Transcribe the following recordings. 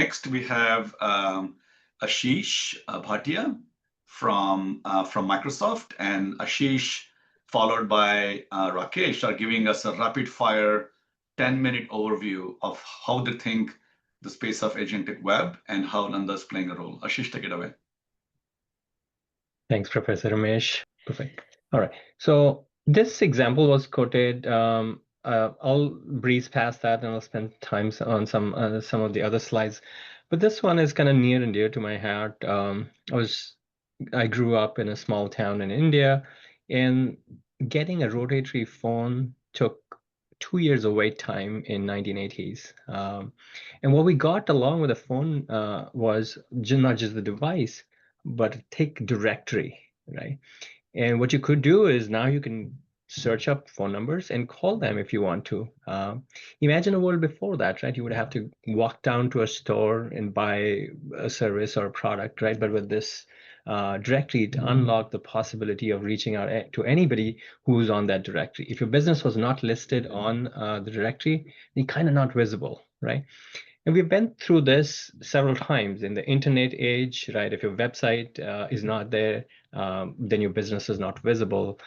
next we have Ashish Batia from Microsoft, and Ashish, followed by Rakesh, are giving us a rapid fire 10-minute overview of how they think the space of agentic web and how Nanda is playing a role. Ashish, take it away. Thanks, Professor Ramesh. Perfect. All right. So this example was quoted. I'll breeze past that, and I'll spend time on some of the other slides. But this one is kind of near and dear to my heart. I grew up in a small town in India, and getting a rotatory phone took 2 years of wait time in 1980s. And what we got along with the phone was not just the device, but a thick directory, right? And what you could do is now you can search up phone numbers and call them if you want to. Imagine a world before that, right? You would have to walk down to a store and buy a service or a product, right? But with this directory, it unlocked the possibility of reaching out to anybody who's on that directory. If your business was not listed on the directory, you're kind of not visible, right? And we've been through this several times in the internet age, right? If your website is not there, then your business is not visible.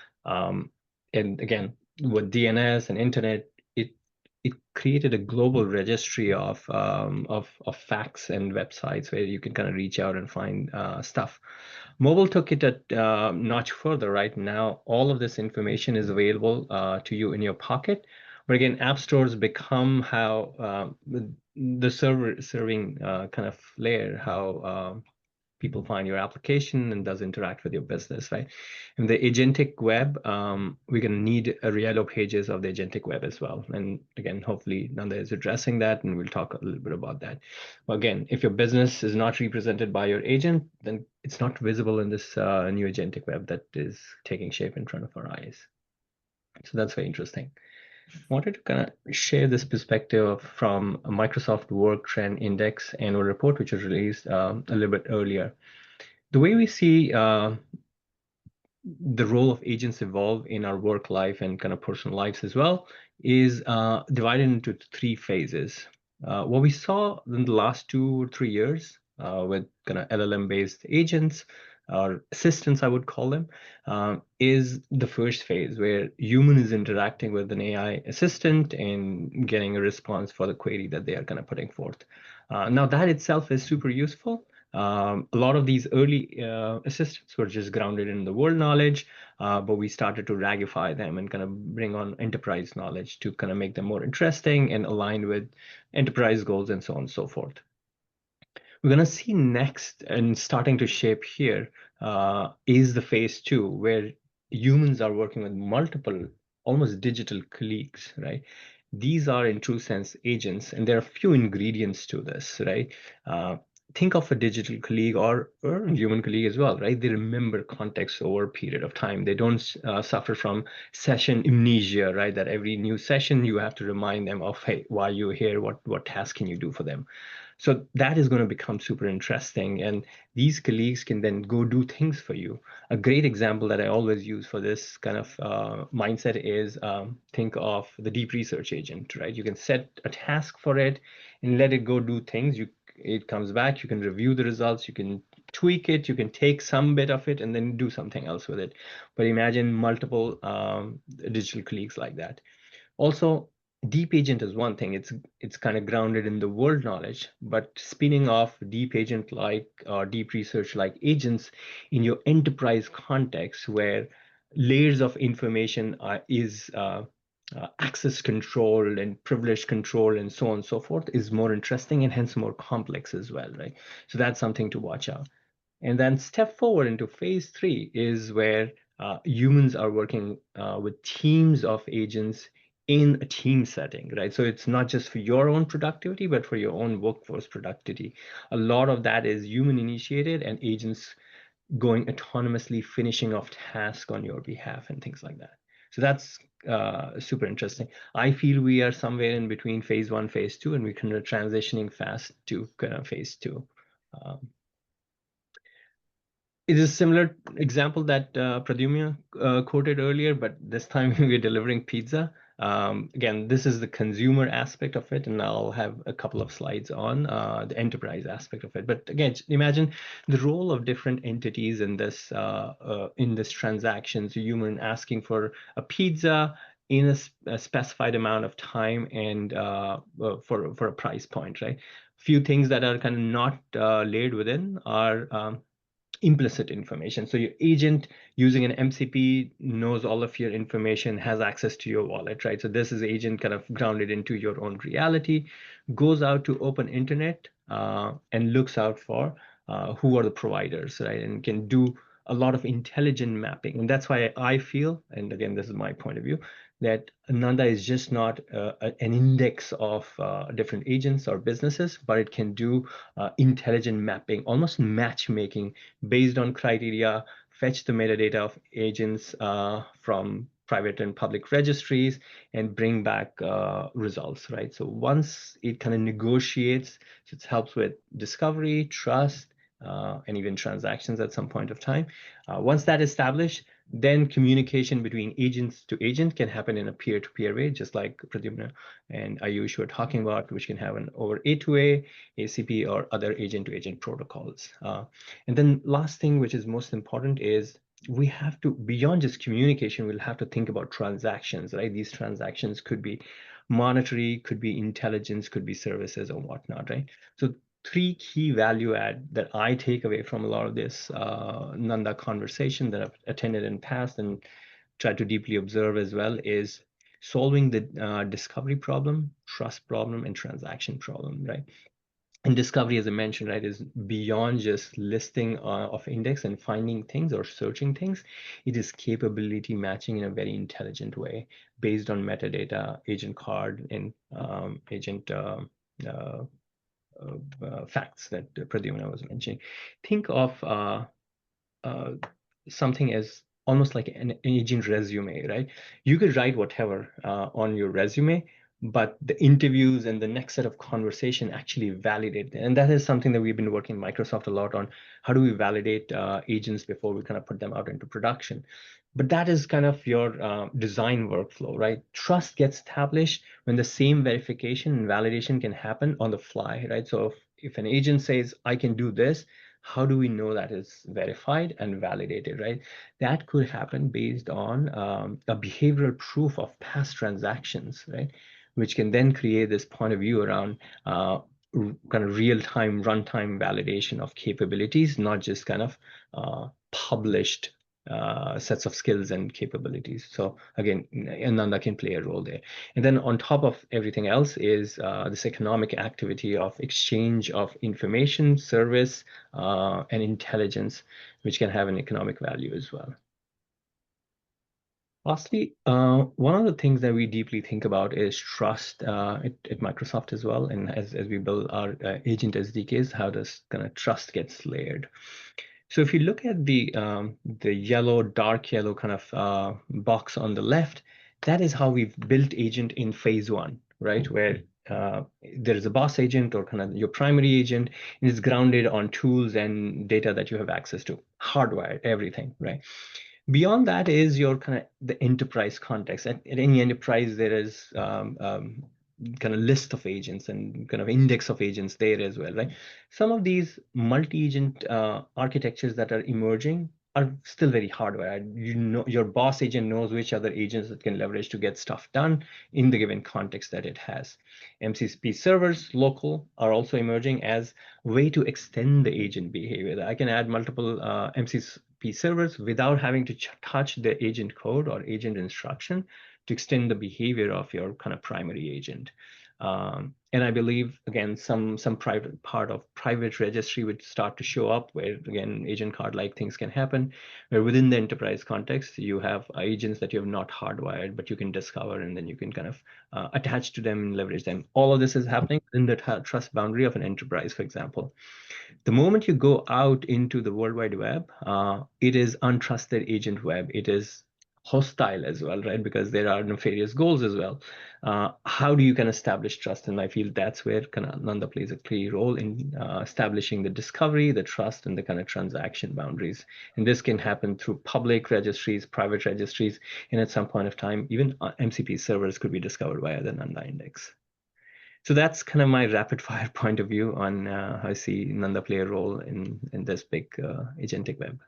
And again, with DNS and internet, it created a global registry of facts and websites where you can kind of reach out and find stuff. Mobile took it a notch further, right? Now all of this information is available to you in your pocket. But again, app stores become how the serving kind of layer, how people find your application and does interact with your business, right? In the agentic web, we're going to need a yellow pages of the agentic web as well. And again, hopefully Nanda is addressing that, and we'll talk a little bit about that. But again, if your business is not represented by your agent, then it's not visible in this new agentic web that is taking shape in front of our eyes. So that's very interesting. I wanted to kind of share this perspective from a Microsoft Work Trend Index annual report, which was released a little bit earlier. The way we see the role of agents evolve in our work life and kind of personal lives as well is divided into 3 phases. What we saw in the last 2 or 3 years with kind of LLM-based agents, or assistants, I would call them, is the first phase where human is interacting with an AI assistant and getting a response for the query that they are kind of putting forth. Now that itself is super useful. A lot of these early assistants were just grounded in the world knowledge, but we started to ragify them and kind of bring on enterprise knowledge to kind of make them more interesting and aligned with enterprise goals and so on and so forth. We're going to see next, and starting to shape here, is the phase 2, where humans are working with multiple, almost digital colleagues, right? These are in true sense agents, and there are a few ingredients to this, right? Think of a digital colleague or a human colleague as well, right? They remember context over a period of time. They don't suffer from session amnesia, right? That every new session you have to remind them of, hey, why are you here? What task can you do for them? So that is going to become super interesting. And these colleagues can then go do things for you. A great example that I always use for this kind of mindset is think of the deep research agent, right? You can set a task for it and let it go do things. It comes back, you can review the results, you can tweak it, you can take some bit of it and then do something else with it. But imagine multiple digital colleagues like that. Also, deep agent is one thing. It's kind of grounded in the world knowledge, but spinning off deep agent like or deep research like agents in your enterprise context, where layers of information is access control and privilege control and so on and so forth, is more interesting and hence more complex as well, right? So that's something to watch out. And then step forward into phase 3 is where humans are working with teams of agents in a team setting, right? So it's not just for your own productivity, but for your own workforce productivity. A lot of that is human initiated and agents going autonomously, finishing off tasks on your behalf and things like that. So that's super interesting. I feel we are somewhere in between phase 1, phase 2, and we're kind of transitioning fast to kind of phase 2. It is a similar example that Pradyumna quoted earlier, but this time we're delivering pizza. Again, this is the consumer aspect of it, and I'll have a couple of slides on the enterprise aspect of it. But again, imagine the role of different entities in this transaction. So human asking for a pizza in a specified amount of time and for a price point, right? Few things that are kind of not layered within are implicit information. So your agent using an MCP knows all of your information, has access to your wallet, right? So this is agent kind of grounded into your own reality, goes out to open internet and looks out for who are the providers, right? And can do a lot of intelligent mapping. And that's why I feel, and again, this is my point of view, that Nanda is just not an index of different agents or businesses, but it can do intelligent mapping, almost matchmaking based on criteria, fetch the metadata of agents from private and public registries and bring back results, right? So once it kind of negotiates, so it helps with discovery, trust, and even transactions at some point of time. Once that established, then communication between agents to agent can happen in a peer-to-peer way, just like Pradyumna and Ayush were talking about, which can happen over A2A, ACP, or other agent-to-agent protocols. And then last thing, which is most important, is we have to, beyond just communication, we'll have to think about transactions, right? These transactions could be monetary, could be intelligence, could be services or whatnot, right? So three key value add that I take away from a lot of this Nanda conversation that I've attended in past and tried to deeply observe as well is solving the discovery problem, trust problem, and transaction problem, right? And discovery, as I mentioned, right, is beyond just listing of index and finding things or searching things. It is capability matching in a very intelligent way based on metadata, agent card, and agent facts that Pradyumna was mentioning. Think of something as almost like an agent resume, right? You could write whatever on your resume, but the interviews and the next set of conversation actually validate. And that is something that we've been working Microsoft a lot on. How do we validate agents before we kind of put them out into production? But that is kind of your design workflow, right? Trust gets established when the same verification and validation can happen on the fly, right? So if an agent says, I can do this, how do we know that is verified and validated, right? That could happen based on a behavioral proof of past transactions, right? Which can then create this point of view around kind of real-time, runtime validation of capabilities, not just kind of published sets of skills and capabilities. So again, Nanda can play a role there. And then on top of everything else is this economic activity of exchange of information, service, and intelligence, which can have an economic value as well. Lastly, one of the things that we deeply think about is trust at Microsoft as well. And as we build our agent SDKs, how does kind of trust gets layered? So if you look at the yellow, dark yellow kind of box on the left, that is how we've built agent in phase one, right? Where there is a boss agent or kind of your primary agent, and it's grounded on tools and data that you have access to, hardwired, everything, right? Beyond that is your kind of the enterprise context. At any enterprise, there is kind of list of agents and kind of index of agents there as well, right? Some of these multi-agent architectures that are emerging are still very hardwired. You know, your boss agent knows which other agents it can leverage to get stuff done in the given context that it has. MCP servers, local, are also emerging as a way to extend the agent behavior. I can add multiple MCP servers without having to touch the agent code or agent instruction to extend the behavior of your kind of primary agent. And I believe, again, some private part of private registry would start to show up where, again, agent card-like things can happen, where within the enterprise context, you have agents that you have not hardwired, but you can discover, and then you can kind of attach to them and leverage them. All of this is happening in the trust boundary of an enterprise, for example. The moment you go out into the World Wide Web, it is untrusted agent web. It is hostile as well, right? Because there are nefarious goals as well. How do you can establish trust? And I feel that's where kind of Nanda plays a key role in establishing the discovery, the trust, and the kind of transaction boundaries. And this can happen through public registries, private registries, and at some point of time, even MCP servers could be discovered via the Nanda index. So that's kind of my rapid fire point of view on how I see Nanda play a role in this big agentic web.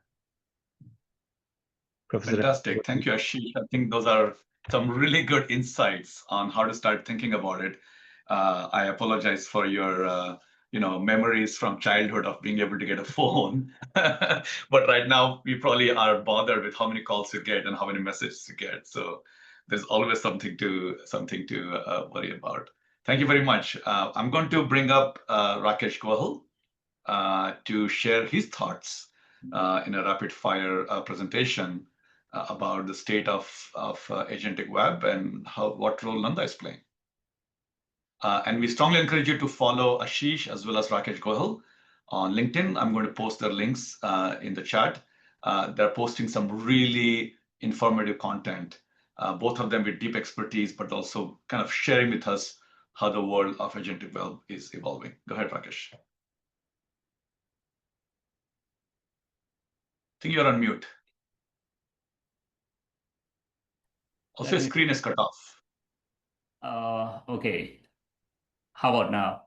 Professor. Fantastic. Thank you, Ashish. I think those are some really good insights on how to start thinking about it. I apologize for your memories from childhood of being able to get a phone. But right now, we probably are bothered with how many calls you get and how many messages you get. So there's always something to worry about. Thank you very much. I'm going to bring up Rakesh Gohal to share his thoughts in a rapid fire presentation about the state of agentic web and what role Nanda is playing. And we strongly encourage you to follow Ashish as well as Rakesh Gohal on LinkedIn. I'm going to post their links in the chat. They're posting some really informative content, both of them with deep expertise, but also kind of sharing with us how the world of agentic web is evolving. Go ahead, Rakesh. I think you're on mute. Also, your screen is cut off. Okay. How about now?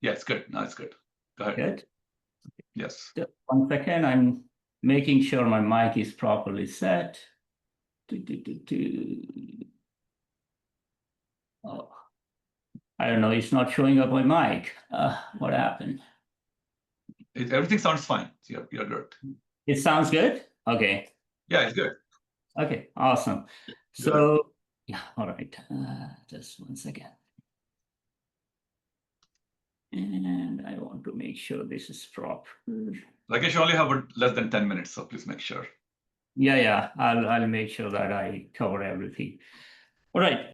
Yeah, it's good. Now it's good. Go ahead. Good. Yes. Just 1 second. I'm making sure my mic is properly set. Oh, I don't know. It's not showing up my mic. What happened? Everything sounds fine. You're good. It sounds good? Okay. Yeah, it's good. Okay, awesome. Good. So, yeah, all right. Just 1 second. And I want to make sure this is proper. Rakesh, you only have less than 10 minutes, so please make sure. Yeah, I'll make sure that I cover everything. All right.